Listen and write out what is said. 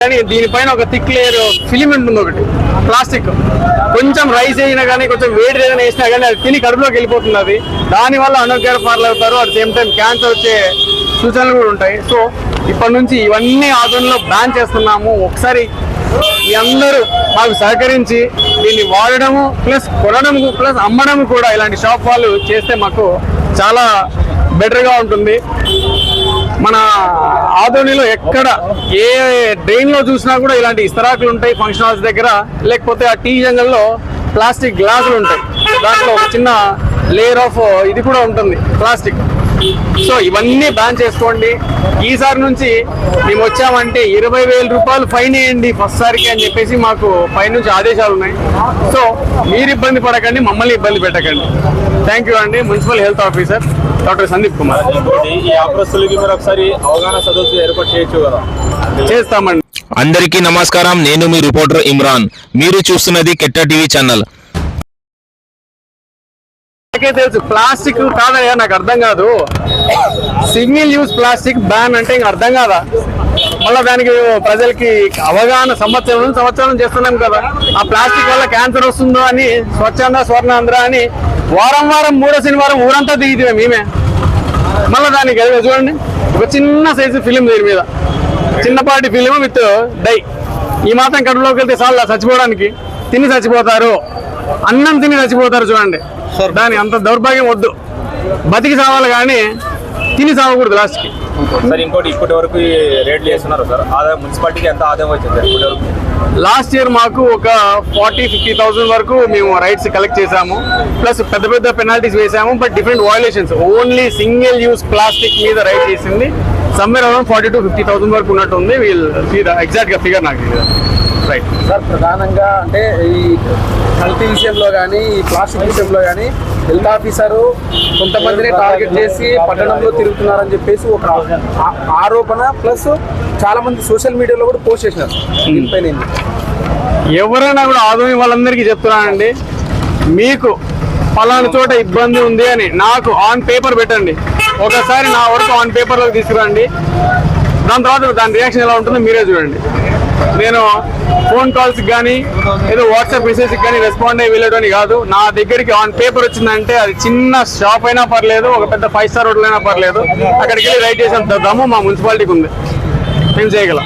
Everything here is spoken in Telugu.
కానీ దీనిపైన ఒక థిక్ లేయర్ ఫిలిం ఉంటుంది, ఒకటి ప్లాస్టిక్. కొంచెం రైస్ అయినా కానీ, కొంచెం వేడి ఏదైనా వేసినా కానీ అది తిని కడుపులోకి వెళ్ళిపోతుంది. అది దానివల్ల అనారోగ్యాల పాలవుతారు. అట్ సేమ్ టైం క్యాన్సర్ వచ్చే సూచనలు కూడా ఉంటాయి. సో ఇప్పటి నుంచి ఇవన్నీ ఆధునంలో బ్యాన్ చేస్తున్నాము. ఒకసారి మీ అందరూ మాకు సహకరించి దీన్ని వాడడము ప్లస్ కొనడం ప్లస్ అమ్మడం కూడా ఇలాంటి షాప్ వాళ్ళు చేస్తే మాకు చాలా బెటర్గా ఉంటుంది. మన ఆదోనిలో ఎక్కడ ఏ డ్రైన్లో చూసినా కూడా ఇలాంటి ఇస్తరాకులు ఉంటాయి ఫంక్షన్ హాల్స్ దగ్గర, లేకపోతే ఆ టీ జంగల్లో ప్లాస్టిక్ గ్లాసులు ఉంటాయి, దాంట్లో ఒక చిన్న లేయర్ ఆఫ్ ఇది కూడా ఉంటుంది ప్లాస్టిక్. సో ఇవన్నీ బ్యాన్ చేసుకోండి. ఈసారి నుంచి మేము వచ్చామంటే 20,000 రూపాయలు ఫైన్ వేయండి ఫస్ట్ సారికి అని చెప్పేసి మాకు పైనుంచి ఆదేశాలు ఉన్నాయి. సో మీరు ఇబ్బంది పడకండి, మమ్మల్ని ఇబ్బంది పెట్టకండి. థ్యాంక్ యూ అండి. Municipal health officer doctor Sandeep Kumar. ఈ వ్యాపారస్తులకి మీరు ఒకసారి అవగాహన సదస్సు ఏర్పాటు చేయొచ్చు కదా? చేస్తామండి. అందరికీ నమస్కారం. నేను మీ రిపోర్టర్ ఇమ్రాన్. మీరు చూస్తున్నది కెట్టా టీవీ ఛానల్. నాకే తెలుసు ప్లాస్టిక్ కాదయ్యా, నాకు అర్థం కాదు. సింగిల్ యూజ్ ప్లాస్టిక్ బ్యాన్ అంటే ఇంకా అర్థం కాదా? మళ్ళీ దానికి ప్రజలకి అవగాహన సంవత్సరం చేస్తున్నాం కదా. ఆ ప్లాస్టిక్ వల్ల క్యాన్సర్ వస్తుందో అని స్వచ్ఛంద స్వర్ణాంధ్ర అని వారం మూడో శనివారం ఊరంతా దిగితే మేమే. మళ్ళీ దానికి చూడండి, ఒక చిన్న సైజు ఫిలిం దీని మీద, చిన్నపాటి ఫిలిం విత్ డై. ఈ మాత్రం కడుపులోకి వెళ్తే చాలా చచ్చిపోవడానికి తిని చచ్చిపోతారు, అన్నం తిని చచ్చిపోతారు. చూడండి, దాని అంత దౌర్భాగ్యం వద్దు. బతికి సావాలి కానీ తిని సాగకూడదు లాస్ట్కి. సార్ ఇంకోటి, ఇప్పటి వరకు రేట్లు చేస్తున్నారు సార్, ఆదాయం మున్సిపాలిటీకి ఎంత ఆదాయం వచ్చింది ఇప్పటి వరకు? లాస్ట్ ఇయర్ మాకు ఒక 40-50,000 వరకు మేము రైట్స్ కలెక్ట్ చేసాము. ప్లస్ పెద్ద పెనాల్టీస్ వేసాము. But different violations, only single use plastic మీద రైట్ చేసింది సమ్వేర్ అరౌండ్ 40,000-50,000 వరకు ఉన్నట్టుంది. ఎగ్జాక్ట్గా ఫిగర్ నాకు రైట్. సార్ ప్రధానంగా అంటే ఈ కల్తీ విషయంలో కానీ ఈ ప్లాస్టిక్ విషయంలో కానీ హెల్త్ ఆఫీసరు కొంతమందిని టార్గెట్ చేసి పట్టణంలో తిరుగుతున్నారని చెప్పేసి ఒక ఆరోపణ, ప్లస్ చాలా మంది సోషల్ మీడియాలో కూడా పోస్ట్ చేసినారు. దీనిపైన ఎవరైనా కూడా ఆదోని వాళ్ళందరికీ చెప్తున్నానండి, మీకు పలానా చోట ఇబ్బంది ఉంది అని నాకు ఆన్ పేపర్ పెట్టండి. ఒకసారి నా వరకు ఆన్ పేపర్లోకి తీసుకురండి. దాని తర్వాత దాని రియాక్షన్ ఎలా ఉంటుందో మీరే చూడండి. నేను ఫోన్ కాల్స్కి కానీ ఏదో వాట్సాప్ మెసేజ్కి కానీ రెస్పాండ్ అయ్యి వెళ్ళడం కాదు. నా దగ్గరికి ఆన్ పేపర్ వచ్చిందంటే అది చిన్న షాప్ అయినా పర్లేదు, ఒక పెద్ద 5 స్టార్ హోటల్ అయినా పర్లేదు, అక్కడికి వెళ్ళి రైట్ చేసేంత దమ్ము మా మున్సిపాలిటీకి ఉంది. మేము చేయగలం.